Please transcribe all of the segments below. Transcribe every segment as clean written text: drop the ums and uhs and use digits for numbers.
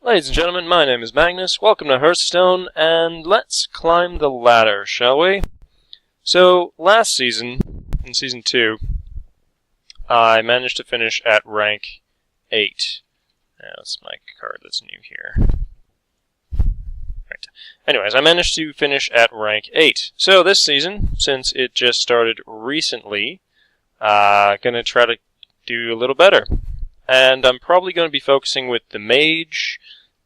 Ladies and gentlemen, my name is Magnus. Welcome to Hearthstone, and let's climb the ladder, shall we? So, last season, in Season 2, I managed to finish at rank 8. That's my card that's new here. Right. Anyways, I managed to finish at rank 8. So this season, since it just started recently, gonna try to do a little better. And I'm probably going to be focusing with the Mage,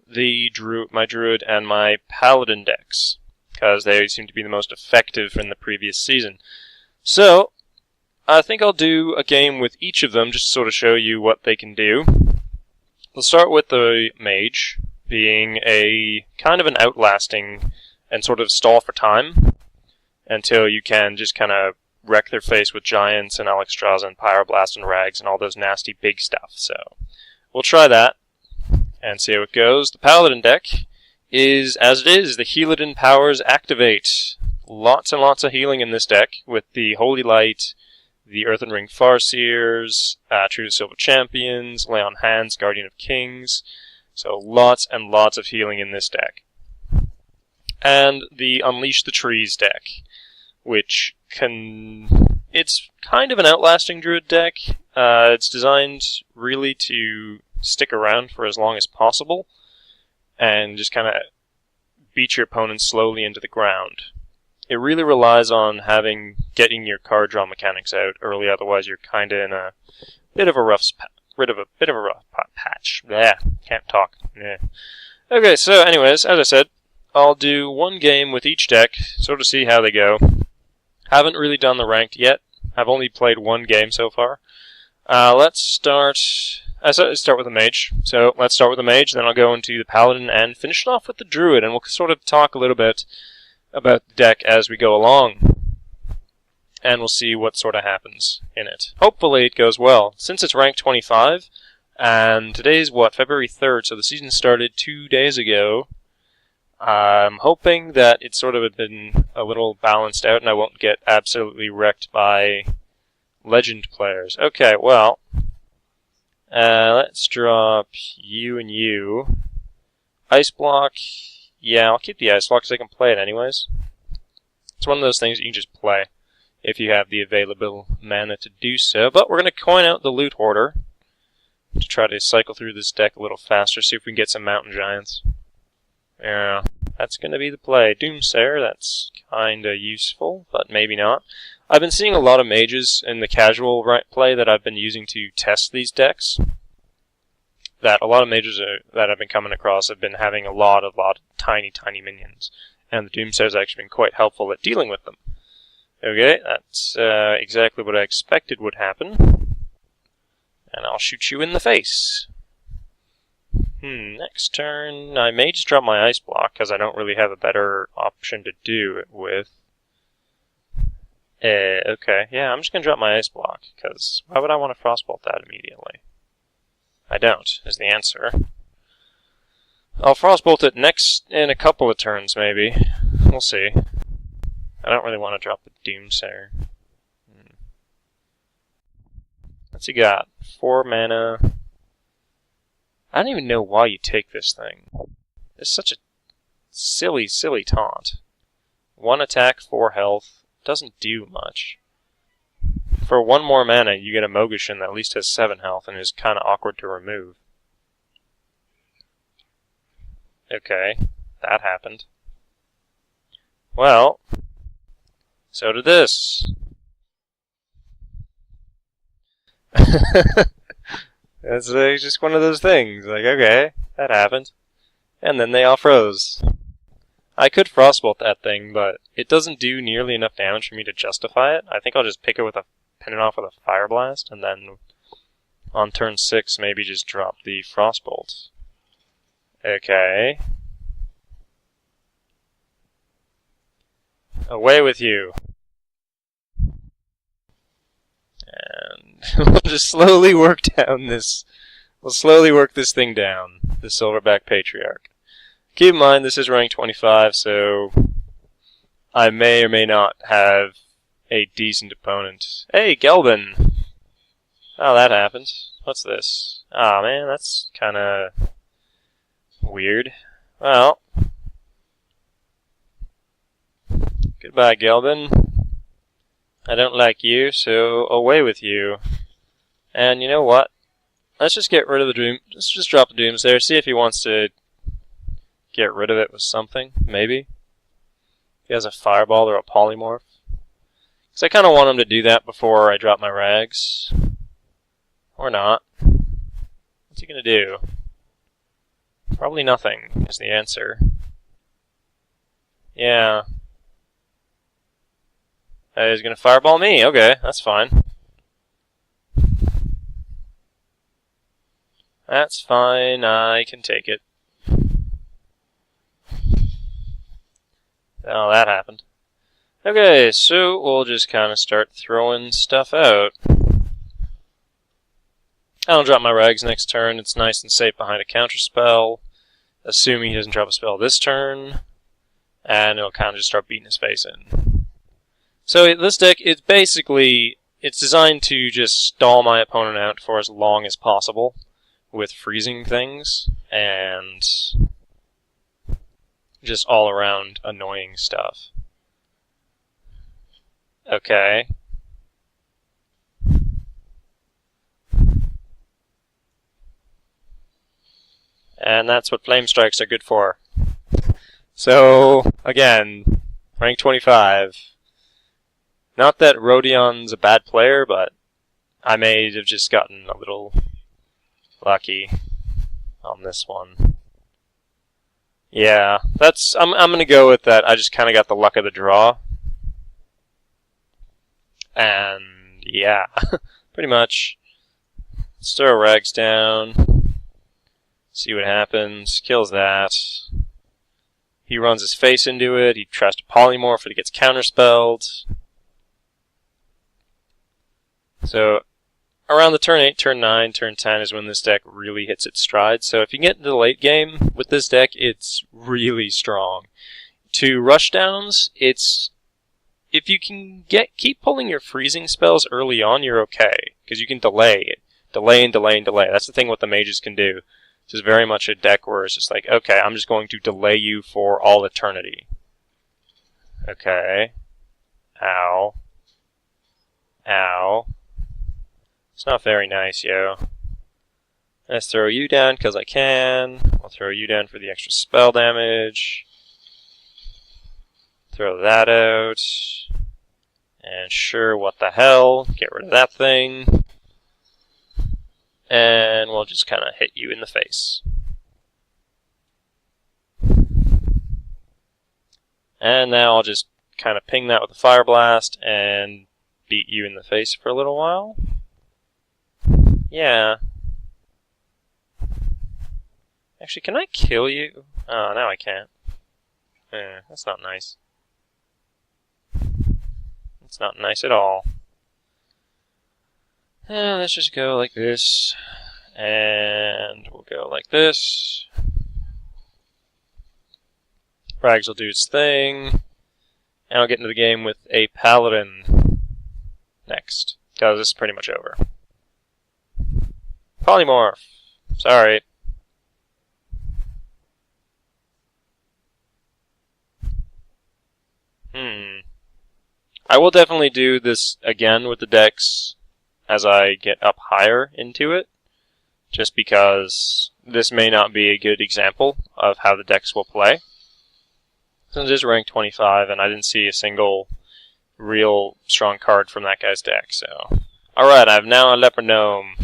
my Druid, and my Paladin decks, because they seem to be the most effective in the previous season. So, I think I'll do a game with each of them, just to sort of show you what they can do. We'll start with the Mage, being a kind of an outlasting and sort of stall for time, until you can just kind of wreck their face with Giants and Alexstrasza and Pyroblast and Rags and all those nasty big stuff. So we'll try that and see how it goes. The Paladin deck is, as it is, the Healadin powers activate. Lots and lots of healing in this deck with the Holy Light, the Earthen Ring Farseers, True to Silver Champions, Lay on Hands, Guardian of Kings. So lots and lots of healing in this deck. And the Unleash the Trees deck, which it's kind of an outlasting Druid deck. It's designed really to stick around for as long as possible and just kind of beat your opponent slowly into the ground. It really relies on getting your card draw mechanics out early, otherwise you're kind of in a bit of a rough patch. Yeah, can't talk. Yeah. Okay, so anyways, as I said, I'll do one game with each deck, sort of see how they go. Haven't really done the ranked yet. I've only played one game so far. Let's start with the Mage. So let's start with the Mage, then I'll go into the Paladin and finish it off with the Druid, and we'll sort of talk a little bit about the deck as we go along. And we'll see what sort of happens in it. Hopefully it goes well. Since it's ranked 25, and today's February 3rd, so the season started 2 days ago. I'm hoping that it's sort of been a little balanced out and I won't get absolutely wrecked by legend players. Okay, well, let's drop you and you. Ice Block, yeah, I'll keep the Ice Block because I can play it anyways. It's one of those things that you can just play if you have the available mana to do so. But we're going to coin out the Loot Hoarder to try to cycle through this deck a little faster, see if we can get some Mountain Giants. Yeah, that's going to be the play. Doomsayer, that's kind of useful, but maybe not. I've been seeing a lot of mages in the casual play that I've been using to test these decks. That a lot of mages that I've been coming across have been having a lot of tiny minions. And the Doomsayer's actually been quite helpful at dealing with them. Okay, that's exactly what I expected would happen. And I'll shoot you in the face. Next turn, I may just drop my Ice Block, because I don't really have a better option to do it with. Okay, yeah, I'm just going to drop my Ice Block, because why would I want to Frostbolt that immediately? I don't, is the answer. I'll Frostbolt it in a couple of turns, maybe. We'll see. I don't really want to drop the Doomsayer. What's he got? 4 mana... I don't even know why you take this thing. It's such a silly taunt. 1 attack, 4 health. Doesn't do much. For 1 more mana, you get a Mogashin that at least has 7 health and is kind of awkward to remove. Okay, that happened. Well, so did this. It's just one of those things. Like, okay, that happened. And then they all froze. I could Frostbolt that thing, but it doesn't do nearly enough damage for me to justify it. I think I'll just pin it off with a Fire Blast, and then on turn 6, maybe just drop the Frostbolt. Okay. Away with you. And we'll just slowly work this thing down, the Silverback Patriarch. Keep in mind, this is rank 25, so I may or may not have a decent opponent. Hey, Gelbin! Oh, that happened. What's this? Ah, man, that's kind of weird. Well, goodbye, Gelbin. I don't like you, so away with you. And you know what? Let's just get rid of the Doom. Let's just drop the Dooms there. See if he wants to get rid of it with something. Maybe. If he has a Fireball or a Polymorph. Because I kind of want him to do that before I drop my Rags. Or not. What's he going to do? Probably nothing is the answer. Yeah. He's going to Fireball me. Okay, that's fine. That's fine. I can take it. Oh, that happened. Okay, so we'll just kind of start throwing stuff out. I'll drop my Rags next turn. It's nice and safe behind a counterspell. Assuming he doesn't drop a spell this turn. And it'll kind of just start beating his face in. So this deck, it's designed to just stall my opponent out for as long as possible with freezing things and just all around annoying stuff. Okay. And that's what Flame Strikes are good for. So, again, rank 25. Not that Rhodion's a bad player, but I may have just gotten a little lucky on this one. Yeah, I'm gonna go with that. I just kind of got the luck of the draw. And, yeah, pretty much. Let's throw Rags down. See what happens. Kills that. He runs his face into it. He tries to Polymorph, but he gets counterspelled. So, around the turn 8, turn 9, turn 10 is when this deck really hits its stride. So if you get into the late game with this deck, it's really strong. To rushdowns, if you can keep pulling your freezing spells early on, you're okay. Because you can delay it. Delay and delay and delay. That's the thing what the mages can do. This is very much a deck where it's just like, okay, I'm just going to delay you for all eternity. Okay. Ow. Ow. It's not very nice, yo. Let's throw you down because I can. I'll throw you down for the extra spell damage. Throw that out. And sure, what the hell. Get rid of that thing. And we'll just kind of hit you in the face. And now I'll just kind of ping that with a Fire Blast and beat you in the face for a little while. Yeah. Actually, can I kill you? Oh, now I can't. That's not nice. It's not nice at all. Let's just go like this. And we'll go like this. Rags will do its thing. And I'll get into the game with a Paladin next. Because this is pretty much over. Polymorph. Sorry. I will definitely do this again with the decks as I get up higher into it. Just because this may not be a good example of how the decks will play. Since it is rank 25 and I didn't see a single real strong card from that guy's deck, so. Alright, I have now a Leper Gnome.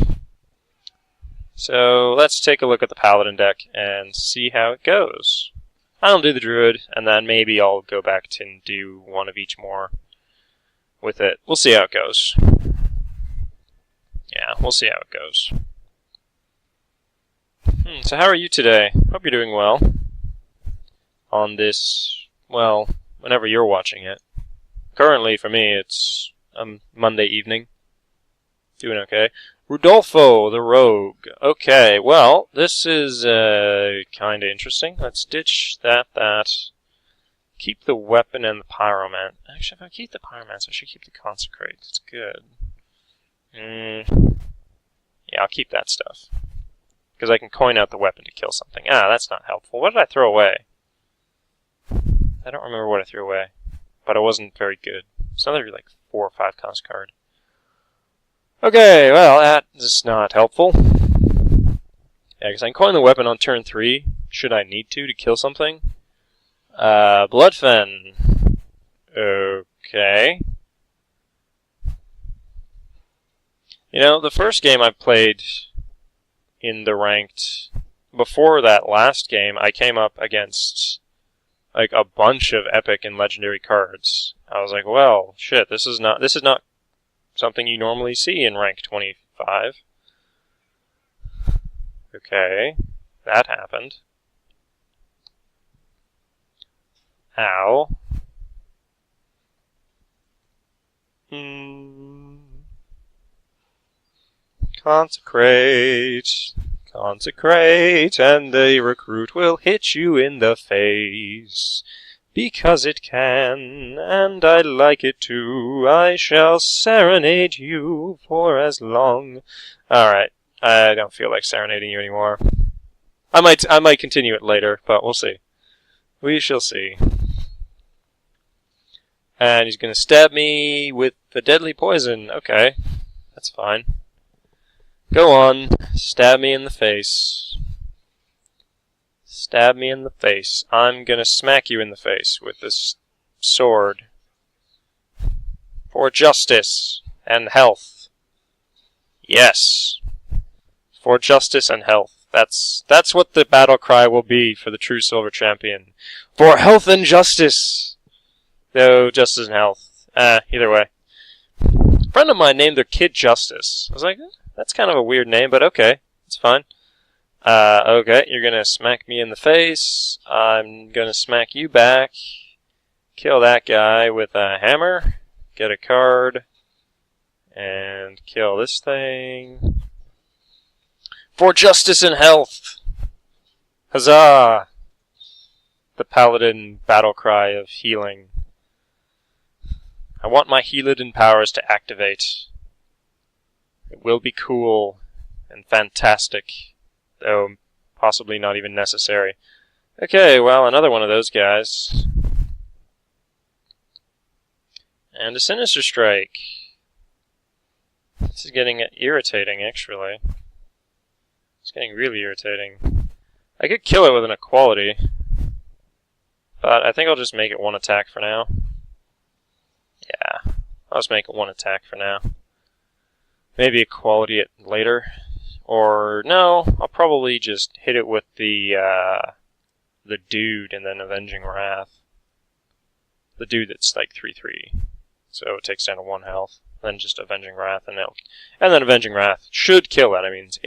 So let's take a look at the Paladin deck and see how it goes. I'll do the Druid, and then maybe I'll go back and do one of each more with it. We'll see how it goes. Yeah, we'll see how it goes. So how are you today? Hope you're doing well. On this, well, whenever you're watching it. Currently, for me, it's Monday evening. Doing okay. Rudolfo, the Rogue. Okay, well, this is kind of interesting. Let's ditch that. Keep the weapon and the Pyromant. Actually, if I keep the Pyromant, I should keep the Consecrate. It's good. Yeah, I'll keep that stuff. because I can coin out the weapon to kill something. Ah, that's not helpful. What did I throw away? I don't remember what I threw away, but it wasn't very good. It's another like 4 or 5 cost card. Okay, well, that is not helpful. Yeah, because I can coin the weapon on turn 3, should I need to kill something. Bloodfen. Okay. You know, the first game I played in the ranked, before that last game, I came up against like a bunch of epic and legendary cards. I was like, well, shit, this is not something you normally see in rank 25. Okay, that happened. Ow. Consecrate. Consecrate, and the recruit will hit you in the face. Because it can, and I like it too. I shall serenade you for as long. Alright, I don't feel like serenading you anymore. I might continue it later, but we'll see. We shall see. And he's gonna stab me with the deadly poison. Okay, that's fine. Go on, stab me in the face. Stab me in the face. I'm gonna smack you in the face with this sword. For justice and health. Yes. For justice and health. That's what the battle cry will be for the true silver champion. For health and justice! Though justice and health. Either way. A friend of mine named their kid Justice. I was like, that's kind of a weird name, but okay. It's fine. Okay, you're gonna smack me in the face. I'm gonna smack you back. Kill that guy with a hammer. Get a card. And kill this thing. For justice and health! Huzzah! The paladin battle cry of healing. I want my Healadin powers to activate. It will be cool and fantastic, though possibly not even necessary. Okay, well, another one of those guys. And a Sinister Strike. This is getting irritating, actually. It's getting really irritating. I could kill it with an equality, but I think I'll just make it 1 attack for now. Yeah, I'll just make it 1 attack for now. Maybe equality it later. Or, no, I'll probably just hit it with the dude and then Avenging Wrath. The dude that's like 3/3. So it takes down to 1 health. Then just Avenging Wrath, and then Avenging Wrath should kill it. I mean, it's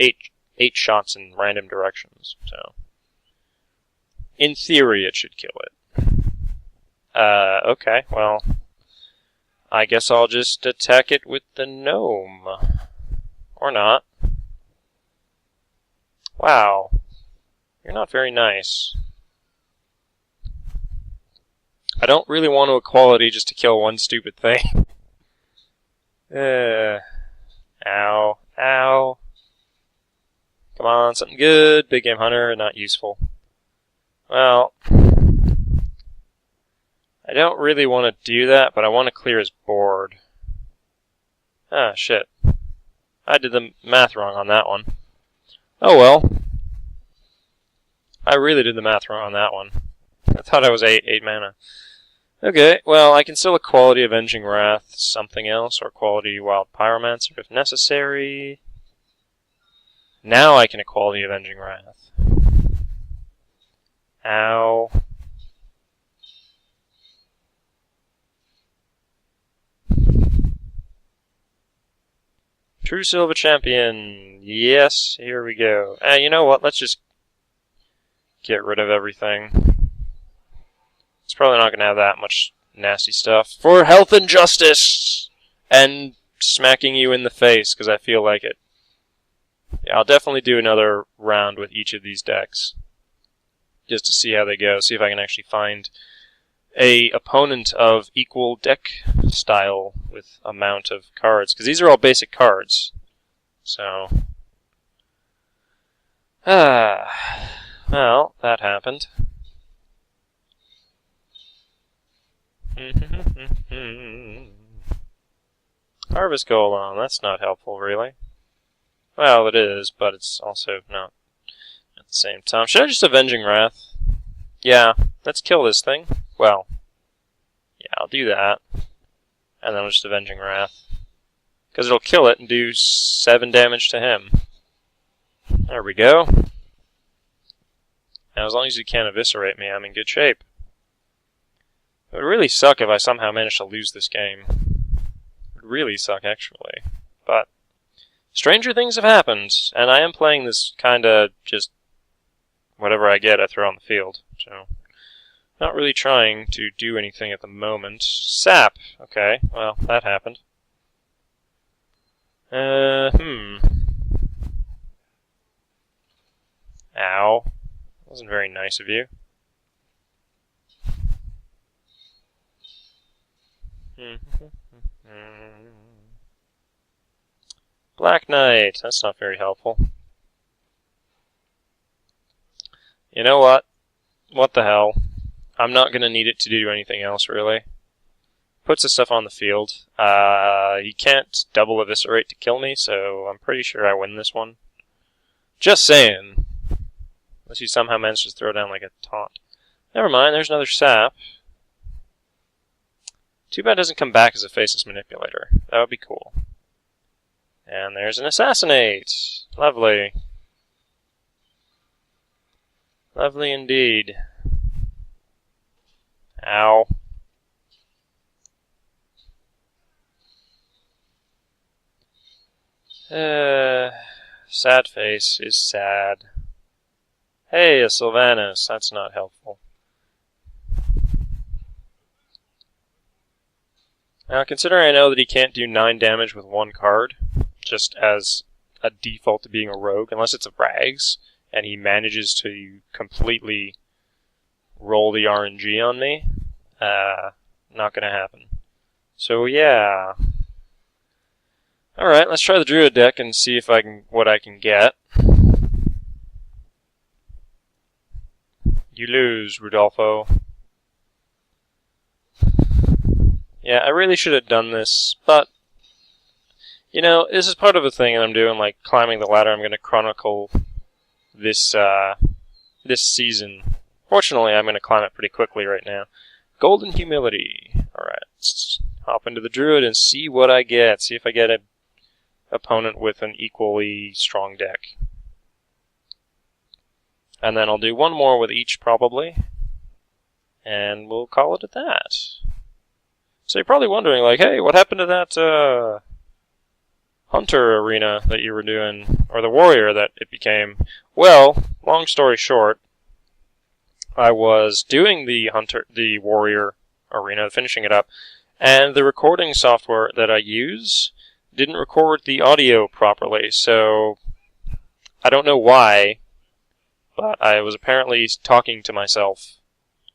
8 shots in random directions, so in theory it should kill it. Okay, well, I guess I'll just attack it with the gnome. Or not. Wow. You're not very nice. I don't really want to equality just to kill one stupid thing. Ow. Ow. Come on, something good. Big Game Hunter, not useful. Well, I don't really want to do that, but I want to clear his board. Ah, shit. I did the math wrong on that one. Oh well. I really did the math wrong on that one. I thought I was 8 mana. Okay, well, I can still equality Avenging Wrath something else, or equality Wild Pyromancer if necessary. Now I can equality Avenging Wrath. Ow. True Silver Champion. Yes, here we go. You know what? Let's just get rid of everything. It's probably not going to have that much nasty stuff. For health and justice! And smacking you in the face, because I feel like it. Yeah, I'll definitely do another round with each of these decks. Just to see how they go. See if I can actually find a opponent of equal deck style with amount of cards. Because these are all basic cards. So... Well, that happened. Harvest Golem, that's not helpful, really. Well, it is, but it's also not at the same time. Should I just Avenging Wrath? Yeah, let's kill this thing. Well, yeah, I'll do that. And then I'll just Avenging Wrath. Because it'll kill it and do 7 damage to him. There we go. Now, as long as you can't eviscerate me, I'm in good shape. It would really suck if I somehow managed to lose this game. It would really suck, actually. But stranger things have happened, and I am playing this kinda just whatever I get, I throw on the field. So, not really trying to do anything at the moment. Sap! Okay, well, that happened. Ow. Wasn't very nice of you. Black Knight. That's not very helpful. You know what? What the hell? I'm not going to need it to do anything else, really. Puts the stuff on the field. He can't double eviscerate to kill me, so I'm pretty sure I win this one. Just saying. Unless he somehow manages to throw down like a taunt. Never mind, there's another sap. Too bad it doesn't come back as a faceless manipulator. That would be cool. And there's an assassinate. Lovely. Lovely indeed. Ow. Sad face is sad. Hey, a Sylvanas. That's not helpful. Now, considering I know that he can't do 9 damage with 1 card, just as a default to being a rogue, unless it's a Rags, and he manages to completely roll the RNG on me, not gonna happen. So yeah. Alright, let's try the Druid deck and see if what I can get. You lose, Rudolfo. Yeah, I really should have done this, but you know, this is part of a thing that I'm doing, like climbing the ladder. I'm going to chronicle this this season. Fortunately, I'm going to climb it pretty quickly right now. Golden Humility. Alright, let's hop into the Druid and see what I get. See if I get an opponent with an equally strong deck. And then I'll do one more with each, probably. And we'll call it at that. So you're probably wondering, like, hey, what happened to that Hunter arena that you were doing, or the Warrior that it became? Well, long story short, I was doing the Warrior arena, finishing it up, and the recording software that I use didn't record the audio properly, so I don't know why, but I was apparently talking to myself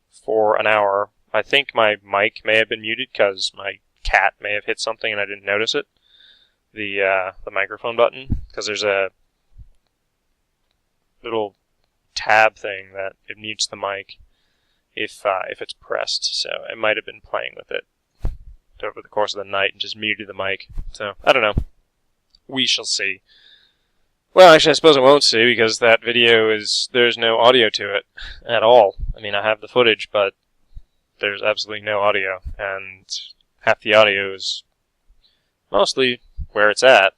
for an hour. I think my mic may have been muted because my cat may have hit something and I didn't notice it. The microphone button, because there's a little tab thing that it mutes the mic if it's pressed. So it might have been playing with it over the course of the night and just muted the mic. So I don't know. We shall see. Well, actually, I suppose I won't see because that video there's no audio to it at all. I mean, I have the footage, but there's absolutely no audio, and half the audio is mostly where it's at,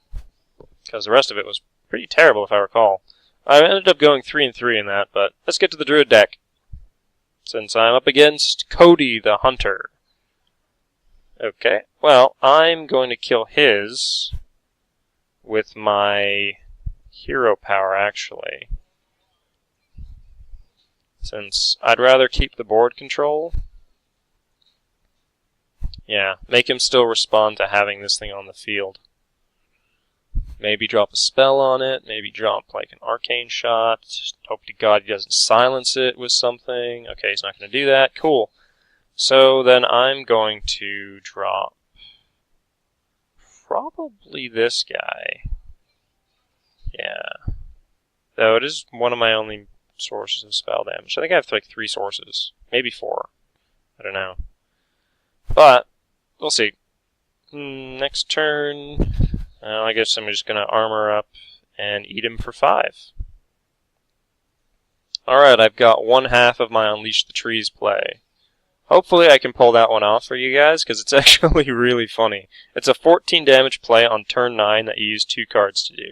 because the rest of it was pretty terrible, if I recall. I ended up going 3-3 in that, but let's get to the Druid deck, since I'm up against Cody the Hunter. Okay, well, I'm going to kill his with my hero power, actually, since I'd rather keep the board control. Yeah, make him still respond to having this thing on the field. Maybe drop a spell on it, maybe drop like an arcane shot. Just hope to God he doesn't silence it with something. Okay, he's not going to do that. Cool. So then I'm going to drop probably this guy. Yeah. though it is one of my only sources of spell damage. I think I have like 3 sources. Maybe 4. I don't know. But, we'll see. Next turn, I guess I'm just going to armor up and eat him for 5. Alright, I've got 1/2 of my Unleash the Trees play. Hopefully I can pull that one off for you guys, because it's actually really funny. It's a 14 damage play on turn 9 that you use 2 cards to do.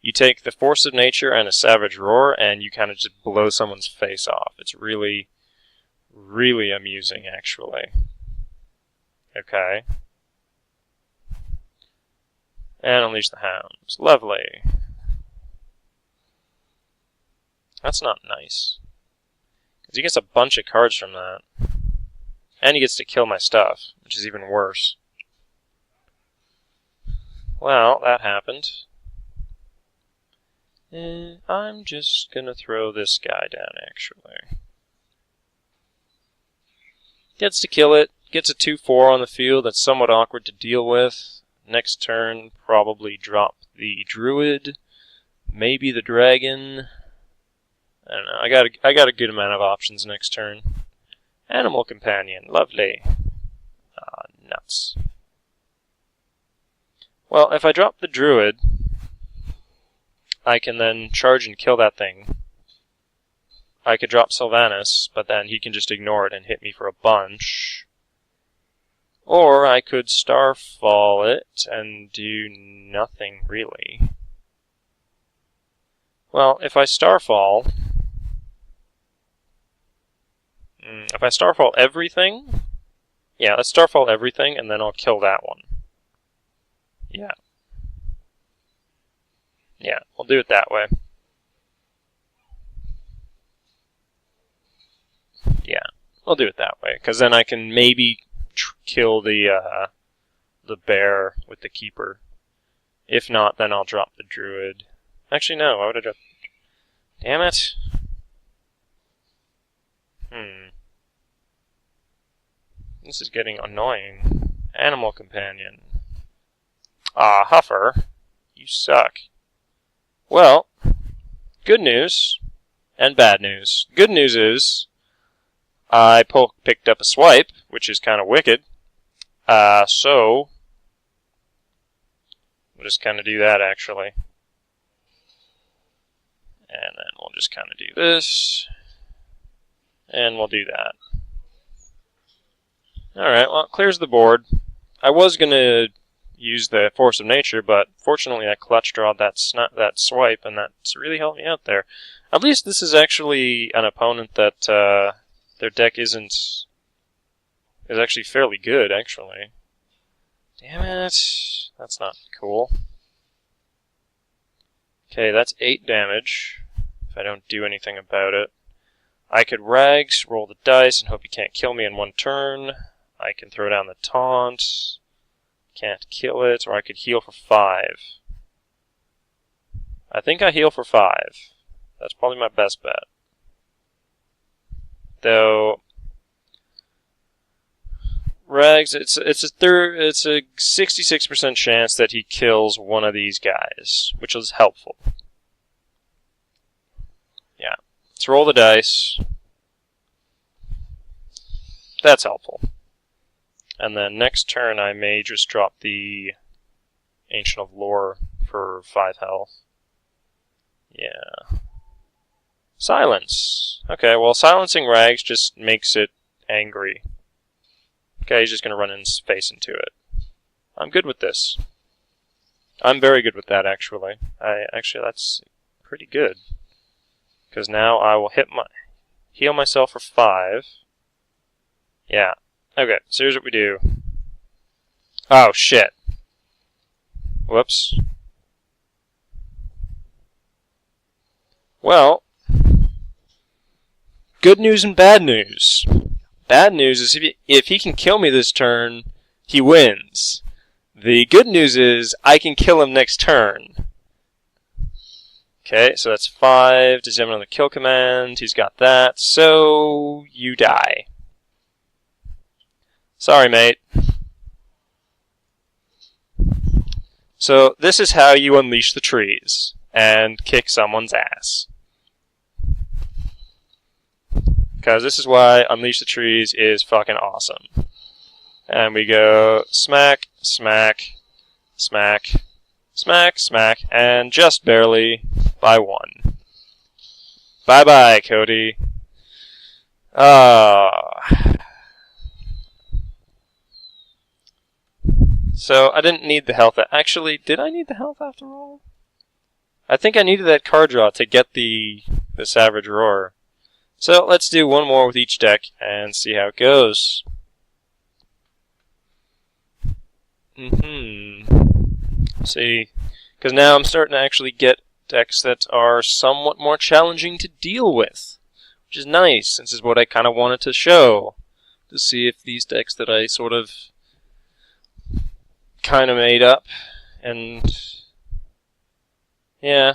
You take the Force of Nature and a Savage Roar, and you kind of just blow someone's face off. It's really, really amusing, actually. Okay. And Unleash the Hounds. Lovely. That's not nice. Because he gets a bunch of cards from that. And he gets to kill my stuff, which is even worse. Well, that happened. I'm just gonna throw this guy down, actually. Gets to kill it. Gets a 2/4 on the field. That's somewhat awkward to deal with. Next turn, probably drop the Druid. Maybe the Dragon. I don't know. I got a good amount of options next turn. Animal Companion. Lovely. Ah, nuts. Well, if I drop the Druid, I can then charge and kill that thing. I could drop Sylvanas, but then he can just ignore it and hit me for a bunch. Or I could Starfall it and do nothing, really. Well, if I Starfall everything... Yeah, let's Starfall everything, and then I'll kill that one. Yeah. Yeah, we'll do it that way. Yeah, we'll do it that way, because then I can maybe kill the bear with the Keeper. If not, then I'll drop the Druid. Actually, no, why would I drop... Damn it! This is getting annoying. Animal Companion. Ah, Huffer. You suck. Well, good news and bad news. Good news is I picked up a swipe, which is kind of wicked. So we'll just kind of do that, actually. And then we'll just kind of do this. And we'll do that. Alright, well, it clears the board. I was going to use the Force of Nature, but fortunately I clutch drawed that swipe, and that's really helped me out there. At least this is actually an opponent that their deck is actually fairly good, actually. Damn it. That's not cool. Okay, that's 8 damage, if I don't do anything about it. I could Rags, roll the dice, and hope he can't kill me in one turn. I can throw down the taunt. Can't kill it, or I could heal for 5. I think I heal for 5. That's probably my best bet. Though Rags, it's a 66% chance that he kills one of these guys, which is helpful. Yeah. Let's roll the dice. That's helpful. And then next turn I may just drop the Ancient of Lore for 5 health. Yeah. Silence. Okay, well, silencing Rags just makes it angry. Okay, he's just going to run his face into it. I'm good with this. I'm very good with that, actually. Actually, that's pretty good. Because now I will heal myself for 5. Yeah. Okay, so here's what we do. Oh, shit. Whoops. Well, good news and bad news. Bad news is if he can kill me this turn, he wins. The good news is I can kill him next turn. Okay, so that's 5. Does he have another kill command? He's got that. So you die. Sorry, mate. So this is how you unleash the trees. and kick someone's ass. Because this is why Unleash the Trees is fucking awesome. And we go smack, smack, smack, smack, smack, and just barely by one. Bye-bye, Cody. So, I didn't need the health. Actually, did I need the health after all? I think I needed that card draw to get the Savage Roar. So, let's do one more with each deck and see how it goes. See, because now I'm starting to actually get decks that are somewhat more challenging to deal with, which is nice, since is what I kind of wanted to show, to see if these decks that I sort of kind of made up, and yeah,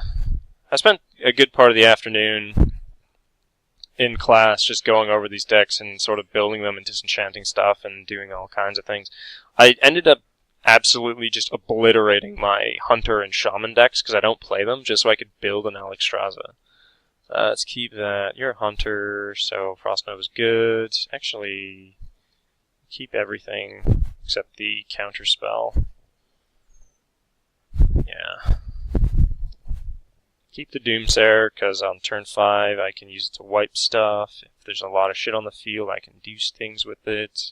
I spent a good part of the afternoon in class just going over these decks and sort of building them and disenchanting stuff and doing all kinds of things. I ended up absolutely just obliterating my Hunter and Shaman decks because I don't play them, just so I could build an Alexstrasza. Let's keep that. You're a Hunter, so Frost Nova's good. Actually, keep everything except the counter spell. Yeah. Keep the Doomsayer, because on turn 5 I can use it to wipe stuff. If there's a lot of shit on the field, I can do things with it.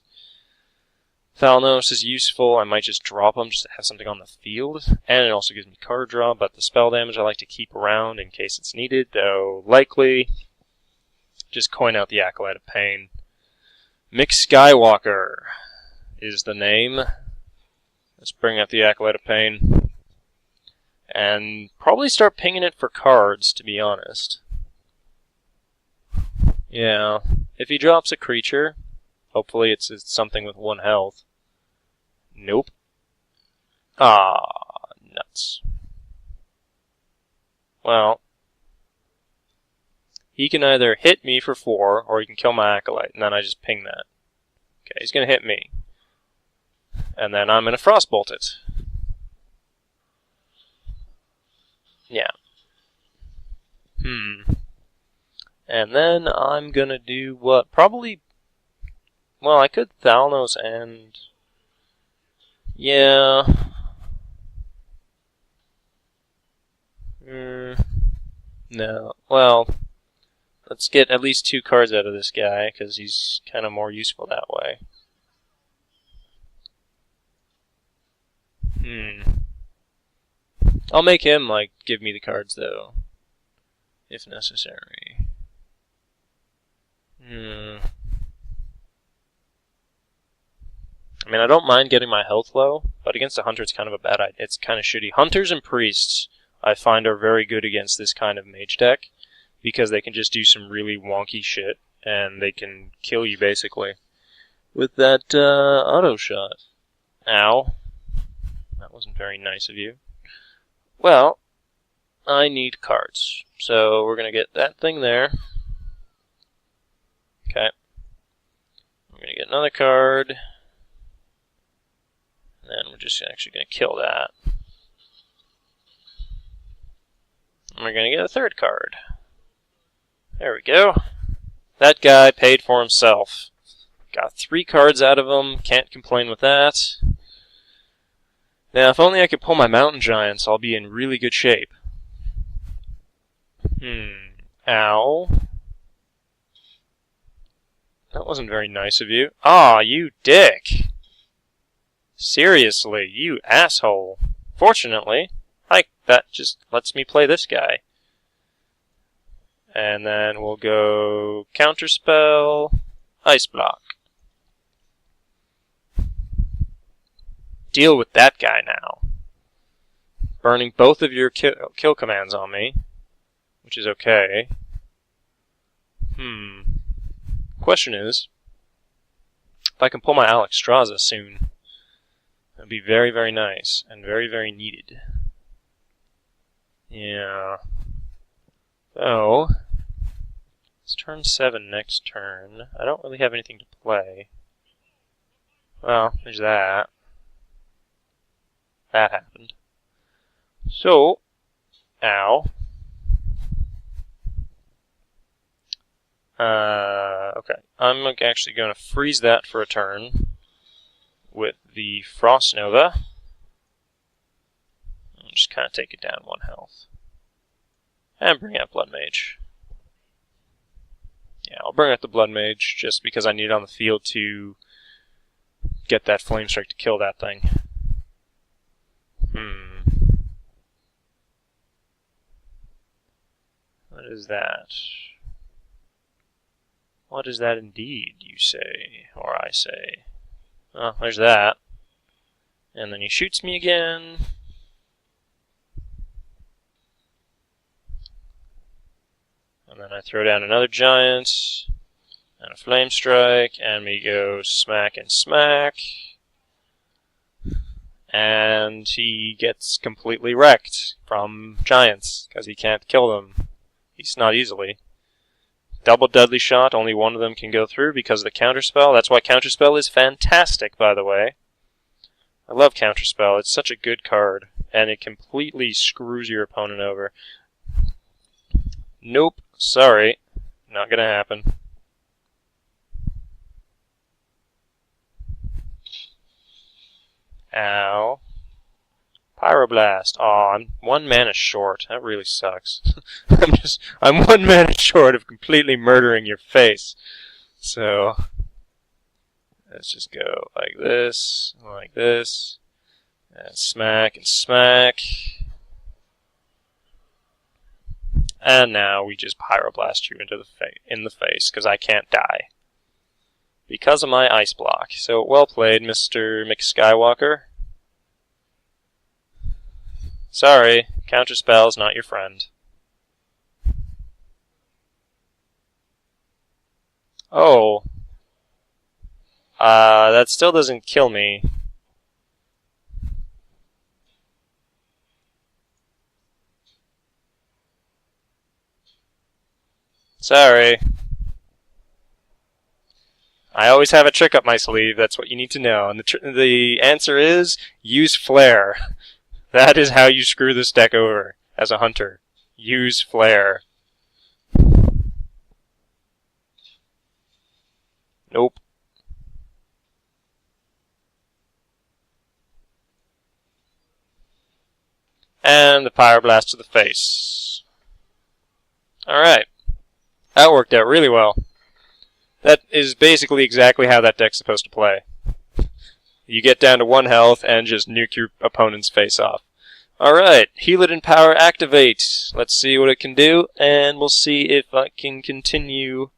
Thalnos is useful. I might just drop them just to have something on the field. And it also gives me card draw, but the spell damage I like to keep around in case it's needed, though likely just coin out the Acolyte of Pain. Mick Skywalker is the name. Let's bring out the Acolyte of Pain. And probably start pinging it for cards, to be honest. Yeah. If he drops a creature, hopefully it's something with 1 health. Nope. Ah, nuts. Well, he can either hit me for 4, or he can kill my Acolyte, and then I just ping that. Okay, he's going to hit me. And then I'm going to Frostbolt it. Yeah. And then I'm gonna do what? Probably... Well, I could Thalnos and... Yeah... No. Well, let's get at least 2 cards out of this guy, because he's kind of more useful that way. I'll make him, like, give me the cards, though. If necessary. I mean, I don't mind getting my health low, but against a Hunter it's kind of a bad idea. It's kind of shitty. Hunters and Priests, I find, are very good against this kind of mage deck, because they can just do some really wonky shit, and they can kill you, basically, with that auto shot. Ow. That wasn't very nice of you. Well, I need cards. So we're going to get that thing there. Okay. We're going to get another card. And then we're just actually going to kill that. And we're going to get a 3rd card. There we go. That guy paid for himself. Got 3 cards out of him. Can't complain with that. Now, if only I could pull my Mountain Giants, I'll be in really good shape. Ow. That wasn't very nice of you. Aw, you dick! Seriously, you asshole. Fortunately, that just lets me play this guy. And then we'll go Counterspell, Ice Block. Deal with that guy now. Burning both of your kill commands on me, which is okay. Question is, if I can pull my Alexstrasza soon, that'd be very, very nice, and very, very needed. Yeah. So, it's turn 7 next turn. I don't really have anything to play. Well, there's that. That happened. So, Ow. Okay. I'm actually going to freeze that for a turn with the Frost Nova. I'll just kind of take it down 1 health. And bring out Blood Mage. Yeah, I'll bring out the Blood Mage just because I need it on the field to get that Flame Strike to kill that thing. What is that? What is that indeed, you say, or I say? Oh, there's that. And then he shoots me again. And then I throw down another giant, and a flame strike, and we go smack and smack. And he gets completely wrecked from giants, because he can't kill them. He's not easily. Double deadly shot, only one of them can go through because of the counterspell. That's why counterspell is fantastic, by the way. I love counterspell. It's such a good card, and it completely screws your opponent over. Nope, sorry. Not gonna happen. Ow. Pyroblast. Aw, I'm 1 mana short. That really sucks. I'm 1 mana short of completely murdering your face. So, let's just go like this, and smack and smack. And now we just Pyroblast you into in the face, because I can't die. Because of my ice block. So, well played, Mr. McSkywalker. Sorry, counterspell's not your friend. Oh. That still doesn't kill me. Sorry. I always have a trick up my sleeve, that's what you need to know. And the answer is, use Flare. That is how you screw this deck over as a hunter. Use Flare. Nope. And the Pyroblast to the face. Alright. That worked out really well. That is basically exactly how that deck's supposed to play. You get down to 1 health and just nuke your opponent's face off. Alright, Healadin Power activate. Let's see what it can do, and we'll see if I can continue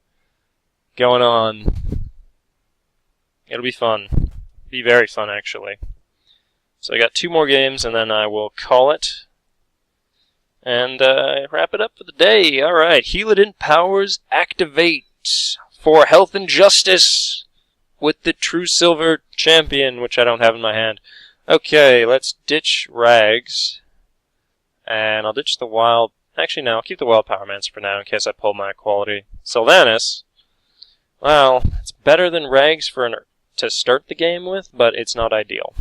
going on. It'll be fun. Be very fun, actually. So I got 2 more games, and then I will call it. And wrap it up for the day. Alright, Healadin Powers activate for health and justice with the True Silver Champion, which I don't have in my hand. Okay, let's ditch Rags. And I'll ditch the Wild... Actually, no, I'll keep the Wild Pyromancer for now in case I pull my equality. Sylvanas. Well, it's better than Rags to start the game with, but it's not ideal.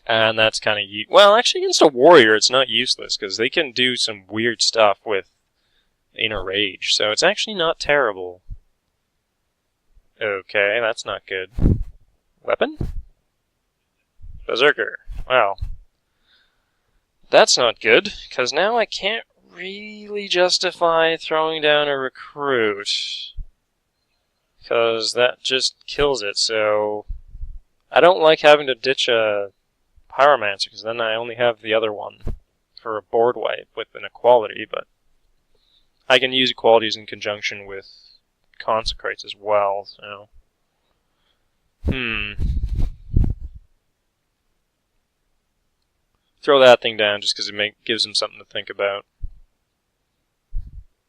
And that's kind of... Well, actually, against a Warrior, it's not useless, because they can do some weird stuff with Inner Rage, so it's actually not terrible. Okay, that's not good. Weapon? Berserker. Wow. That's not good, because now I can't really justify throwing down a Recruit. Because that just kills it, so... I don't like having to ditch a Pyromancer, because then I only have the other one for a board wipe with an equality, but I can use equalities in conjunction with Consecrates as well, so... Throw that thing down just because it gives him something to think about.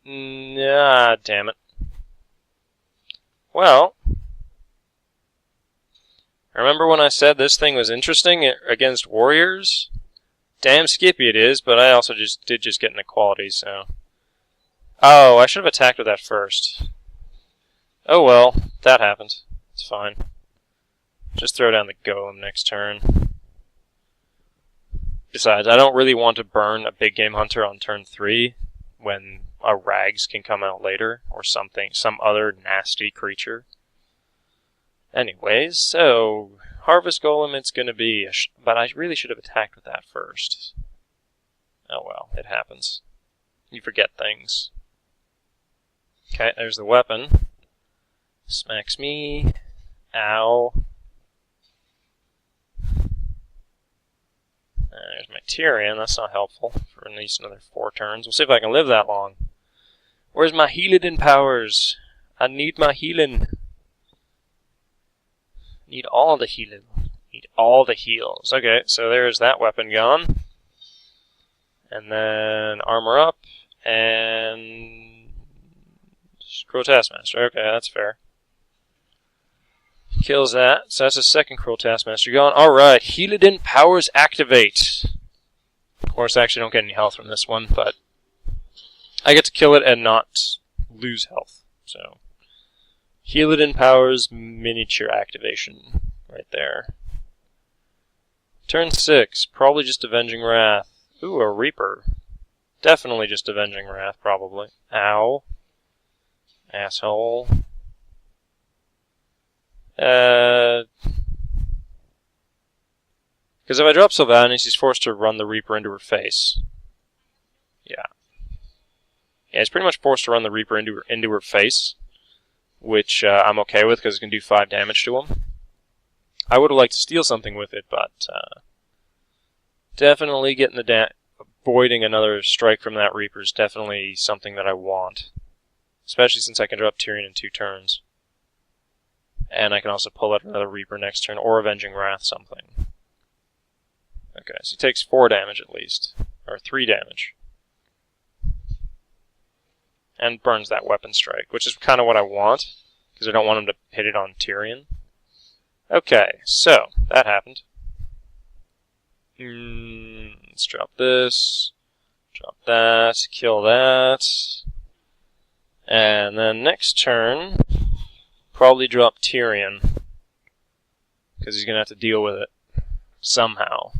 Ah, damn it. Well... Remember when I said this thing was interesting against Warriors? Damn skippy it is, but I also did get an equality, so... Oh, I should have attacked with that first. Oh well, that happened. It's fine. Just throw down the Golem next turn. Besides, I don't really want to burn a big game hunter on turn 3 when a rags can come out later, or something, some other nasty creature. Anyways, so Harvest Golem it's going to be, but I really should have attacked with that first. Oh well, it happens. You forget things. Okay, there's the weapon. Smacks me. Ow. There's my Tyrion, that's not helpful for at least another 4 turns. We'll see if I can live that long. Where's my healing powers? I need my healing. Need all the healing. Need all the heals. Okay, so there's that weapon gone. And then armor up and Cruel Taskmaster. Okay, that's fair. Kills that. So that's the second Cruel Taskmaster gone. Alright, Healadin powers activate. Of course, I actually don't get any health from this one, but I get to kill it and not lose health. So, Healadin powers miniature activation right there. Turn 6, probably just Avenging Wrath. Ooh, a Reaper. Definitely just Avenging Wrath, probably. Ow. Asshole. Because if I drop Sylvanas, he's forced to run the Reaper into her face. Yeah. Yeah, he's pretty much forced to run the Reaper into her face, which I'm okay with because it can do 5 damage to him. I would have liked to steal something with it, but definitely getting avoiding another strike from that Reaper is definitely something that I want, especially since I can drop Tyrion in 2 turns. And I can also pull out another Reaper next turn, or Avenging Wrath something. Okay, so he takes 4 damage at least. Or 3 damage. And burns that Weapon Strike, which is kind of what I want, because I don't want him to hit it on Tyrion. Okay, so, that happened. Let's drop this. Drop that. Kill that. And then next turn, probably drop Tyrion, because he's going to have to deal with it somehow.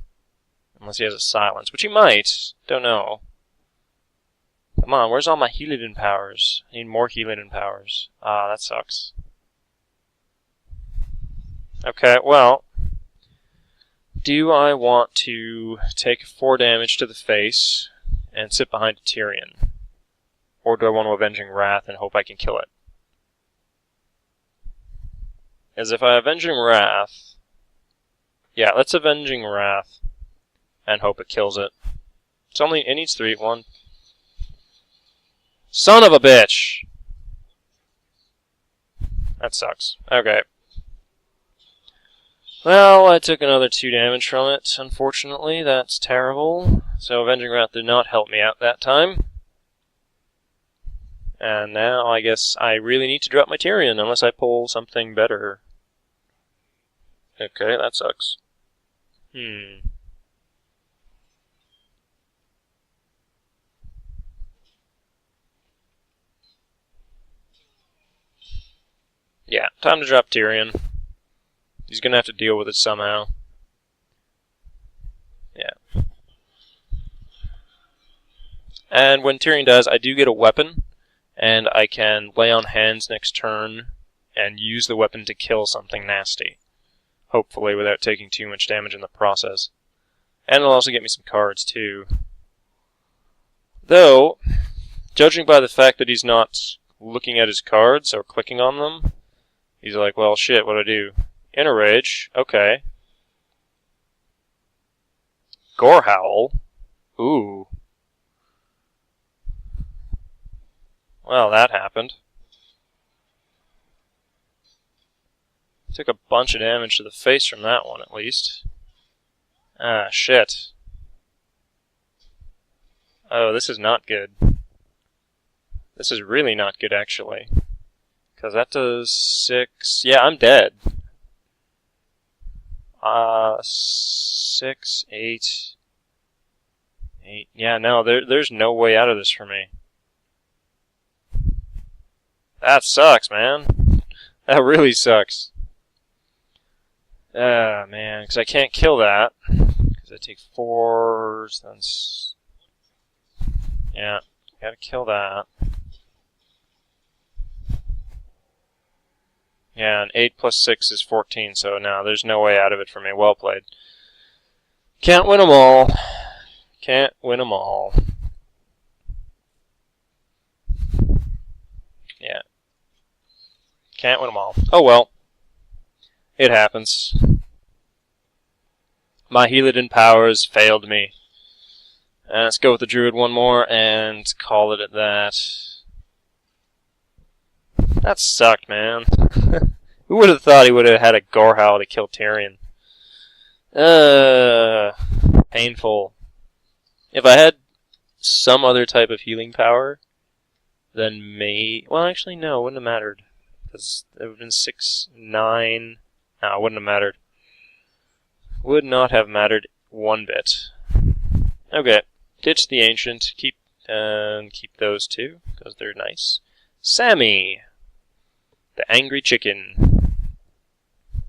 Unless he has a silence, which he might. Don't know. Come on, where's all my Healadin powers? I need more Healadin powers. Ah, that sucks. Okay, well, do I want to take 4 damage to the face and sit behind a Tyrion? Or do I want to Avenging Wrath and hope I can kill it? As if I Avenging Wrath... Yeah, let's Avenging Wrath and hope it kills it. It needs 3. 1. Son of a bitch! That sucks. Okay. Well, I took another 2 damage from it, unfortunately. That's terrible. So Avenging Wrath did not help me out that time. And now I guess I really need to drop my Tyrion unless I pull something better. Okay, that sucks. Yeah, time to drop Tyrion. He's gonna have to deal with it somehow. Yeah. And when Tyrion does, I do get a weapon, and I can lay on hands next turn and use the weapon to kill something nasty. Hopefully without taking too much damage in the process. And it'll also get me some cards too. Though, judging by the fact that he's not looking at his cards or clicking on them, he's like, well, shit, what'd I do? Inner Rage, okay. Gorehowl, ooh. Well, that happened. Took a bunch of damage to the face from that one, at least. Ah, shit. Oh, this is not good. This is really not good, actually. Because that does 6... Yeah, I'm dead. 6, 8... 8... Yeah, no, there's no way out of this for me. That sucks, man. That really sucks. Man, because I can't kill that. Because Does it take 4? Yeah, gotta kill that. Yeah, and 8 plus 6 is 14, so no, there's no way out of it for me. Well played. Can't win them all. Can't win them all. Yeah. Can't win them all. Oh well. It happens. My Healadin powers failed me. Let's go with the Druid one more and call it at that. That sucked, man. Who would have thought he would have had a Gorehowl to kill Tyrion? Painful. If I had some other type of healing power, then well, actually, no, it wouldn't have mattered. Because it would have been 6, 9. No, it wouldn't have mattered. Would not have mattered one bit. Okay, ditch the Ancient. Keep those two, because they're nice. Sammy! The Angry Chicken.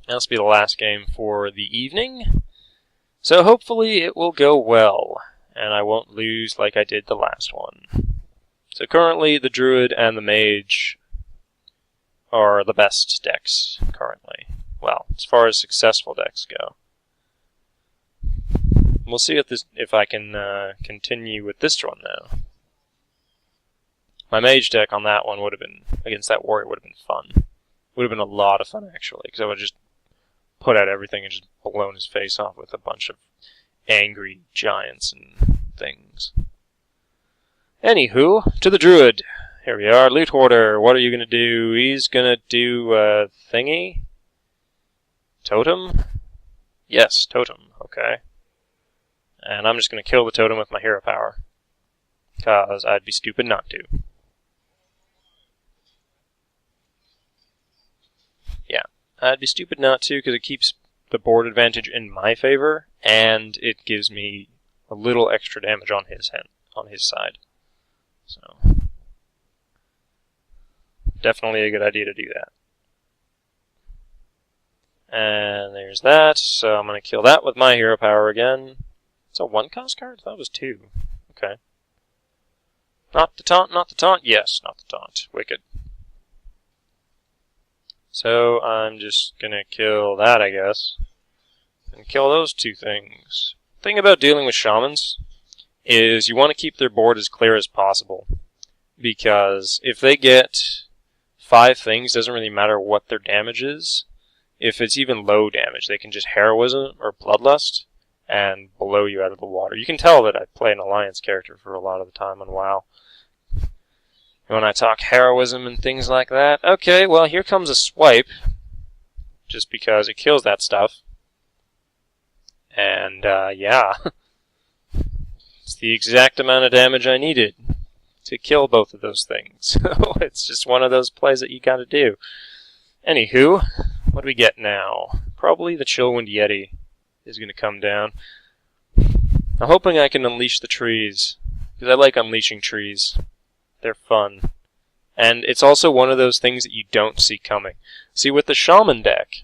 That'll be the last game for the evening. So hopefully it will go well, and I won't lose like I did the last one. So currently the Druid and the Mage are the best decks currently. Well, as far as successful decks go. We'll see if I can continue with this one now. My Mage deck on that one would have been, against that Warrior, would have been fun. Would have been a lot of fun, actually, because I would have just put out everything and just blown his face off with a bunch of angry giants and things. Anywho, to the Druid. Here we are. Loot Hoarder. What are you going to do? He's going to do a thingy? Totem? Yes, totem. Okay. And I'm just going to kill the totem with my hero power. Because I'd be stupid not to. Yeah, I'd be stupid not to because it keeps the board advantage in my favor, and it gives me a little extra damage on his side. So, definitely a good idea to do that. And there's that, so I'm going to kill that with my hero power again. It's a 1-cost card? I thought it was 2. Okay. Not the taunt, not the taunt. Yes, not the taunt. Wicked. So I'm just going to kill that, I guess. And kill those 2 things. The thing about dealing with shamans is you want to keep their board as clear as possible. Because if they get 5 things, doesn't really matter what their damage is. If it's even low damage, they can just Heroism or Bloodlust and blow you out of the water. You can tell that I play an Alliance character for a lot of the time on WoW. When I talk heroism and things like that. Okay, well, here comes a swipe. Just because it kills that stuff. And, yeah. It's the exact amount of damage I needed to kill both of those things. So it's just one of those plays that you gotta do. Anywho, what do we get now? Probably the Chillwind Yeti is gonna come down. I'm hoping I can unleash the trees. Because I like unleashing trees. They're fun. And it's also one of those things that you don't see coming. See, with the Shaman deck,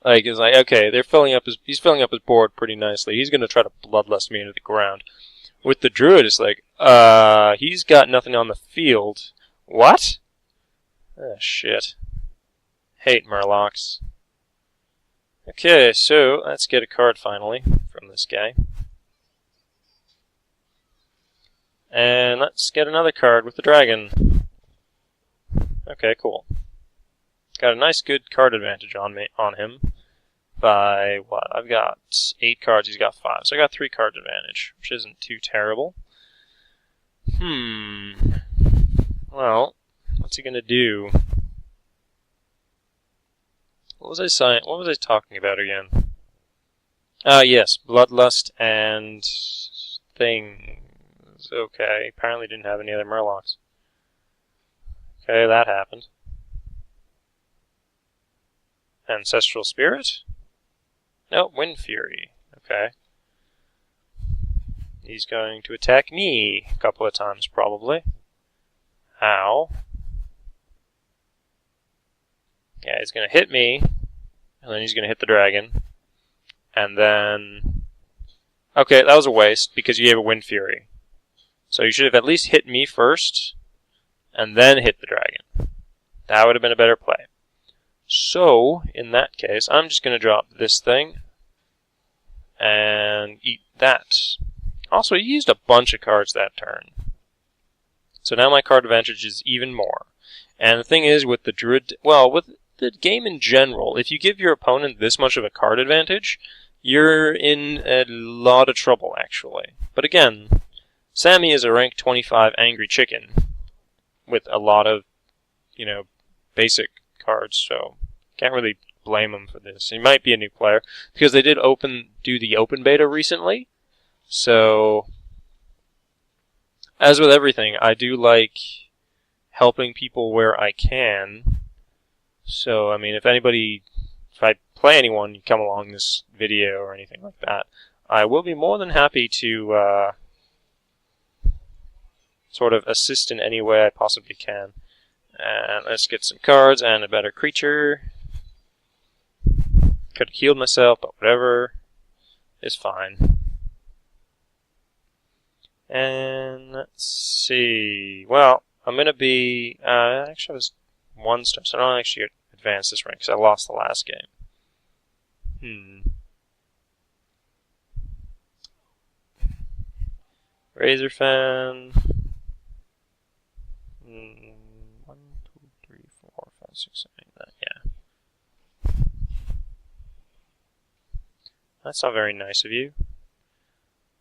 it's like, okay, he's filling up his board pretty nicely. He's going to try to Bloodlust me into the ground. With the Druid, it's like, he's got nothing on the field. What? Ah, shit. Hate Murlocs. Okay, so let's get a card finally from this guy. And let's get another card with the dragon. Okay, cool. Got a nice good card advantage on him. By what? I've got 8 cards, he's got 5. So I got 3 card advantage, which isn't too terrible. Well, what's he gonna do? What was I talking about again? Yes, Bloodlust and thing. Okay, apparently didn't have any other Murlocs. Okay, that happened. Ancestral Spirit? No, Wind Fury. Okay. He's going to attack me a couple of times, probably. Ow. Yeah, he's going to hit me, and then he's going to hit the dragon. And then Okay, that was a waste because you gave a Wind Fury. So you should have at least hit me first, and then hit the dragon. That would have been a better play. So, in that case, I'm just going to drop this thing and eat that. Also, he used a bunch of cards that turn. So now my card advantage is even more. And the thing is, with the Druid... Well, with the game in general, if you give your opponent this much of a card advantage, you're in a lot of trouble, actually. But again, Sammy is a rank 25 angry chicken with a lot of, basic cards, so can't really blame him for this. He might be a new player, because they did do the open beta recently, so as with everything, I do like helping people where I can. So, I mean, if I play anyone, you come along this video or anything like that, I will be more than happy to sort of assist in any way I possibly can. And let's get some cards and a better creature. Could have healed myself, but whatever. It's fine. And let's see. Well, I'm going to be... actually, I was 1 star, so I don't actually advance this rank because I lost the last game. Razor Fan. 1, 2, 3, 4, 5, 6, 7, 8, 9. Yeah. That's not very nice of you.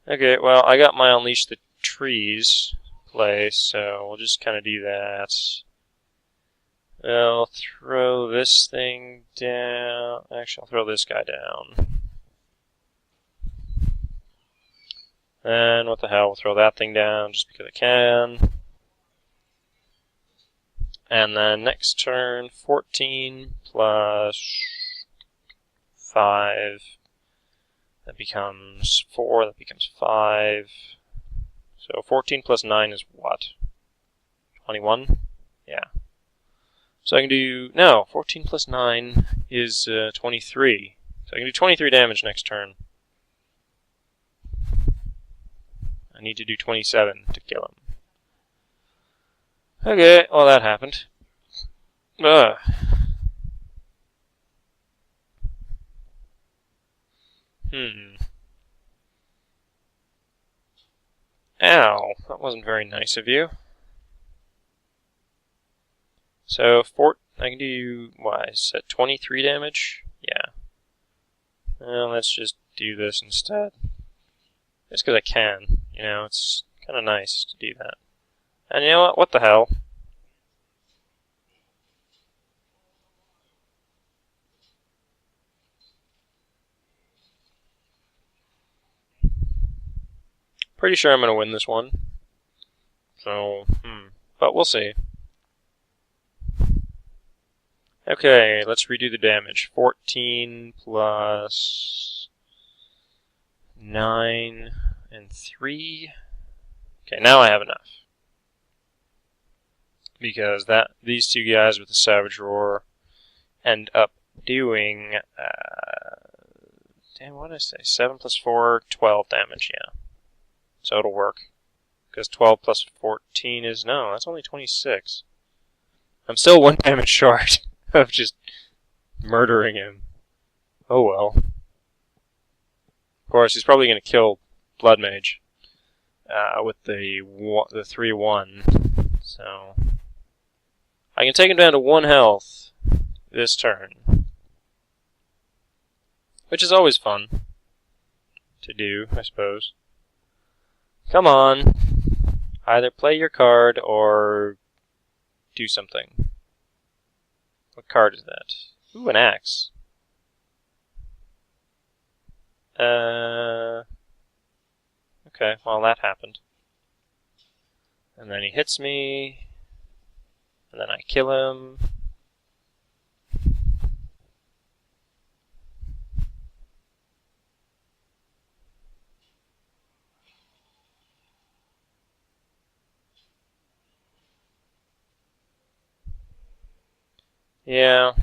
Okay, well, I got my Unleash the Trees play, so we'll just kind of do that. I'll throw this thing down. Actually, I'll throw this guy down. And what the hell, we'll throw that thing down just because I can. And then next turn, 14 plus 5. That becomes 4, that becomes 5. So 14 plus 9 is what? 21? Yeah. So I can do... No, 14 plus 9 is 23. So I can do 23 damage next turn. I need to do 27 to kill him. Okay, well that happened. Ugh. Ow, that wasn't very nice of you. So, I can do, what, is that 23 damage? Yeah. Well, let's just do this instead. Just because I can. It's kind of nice to do that. And you know what? What the hell? Pretty sure I'm going to win this one. So, but we'll see. Okay, let's redo the damage. 14 plus 9 and 3. Okay, now I have enough. Because these two guys with the Savage Roar end up doing... damn, what did I say? 7 plus 4, 12 damage, yeah. So it'll work. Because 12 plus 14 is... No, that's only 26. I'm still 1 damage short of just murdering him. Oh well. Of course, he's probably going to kill Blood Mage with the 3-1. So I can take him down to 1 health this turn. Which is always fun to do, I suppose. Come on. Either play your card or do something. What card is that? Ooh, an axe. Okay, well that happened. And then he hits me. And then I kill him. Yeah.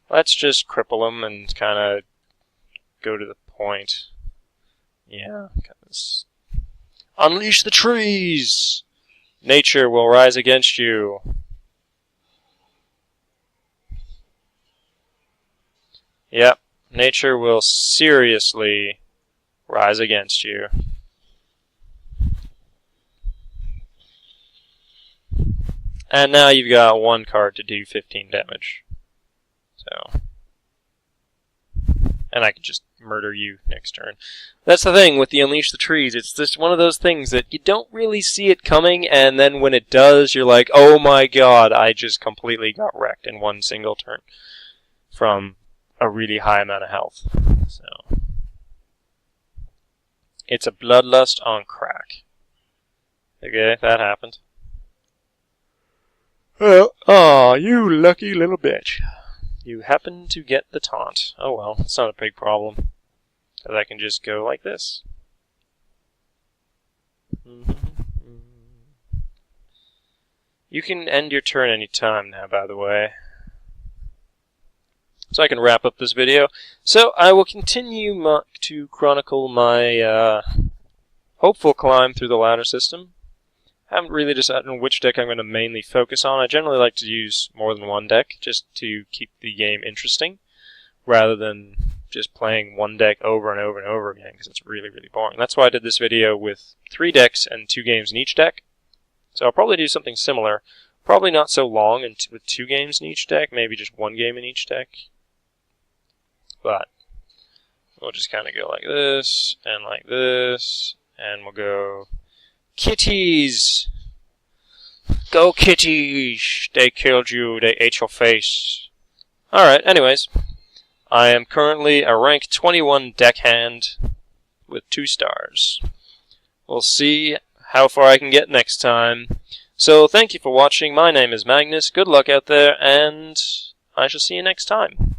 Let's just cripple him and kind of go to the point. Yeah, 'cause unleash the trees! Nature will rise against you. Yep, nature will seriously rise against you. And now you've got one card to do 15 damage. So, and I can just murder you next turn. That's the thing with the Unleash the Trees. It's just one of those things that you don't really see it coming, and then when it does, you're like, oh my god, I just completely got wrecked in one single turn from a really high amount of health. So, it's a bloodlust on crack. Okay, that happened. Well, aw, you lucky little bitch. You happen to get the taunt. Oh well, it's not a big problem. Because I can just go like this. You can end your turn anytime now, by the way. So I can wrap up this video. So I will continue to chronicle my hopeful climb through the ladder system. I haven't really decided on which deck I'm going to mainly focus on. I generally like to use more than one deck just to keep the game interesting, rather than just playing one deck over and over and over again, because it's really, really boring. That's why I did this video with 3 decks and 2 games in each deck. So I'll probably do something similar. Probably not so long and with 2 games in each deck, maybe just 1 game in each deck. But we'll just kind of go like this, and we'll go kitties! Go kitties! They killed you, they ate your face. Alright, anyways. I am currently a rank 21 deckhand with 2 stars. We'll see how far I can get next time. So thank you for watching. My name is Magnus. Good luck out there, and I shall see you next time.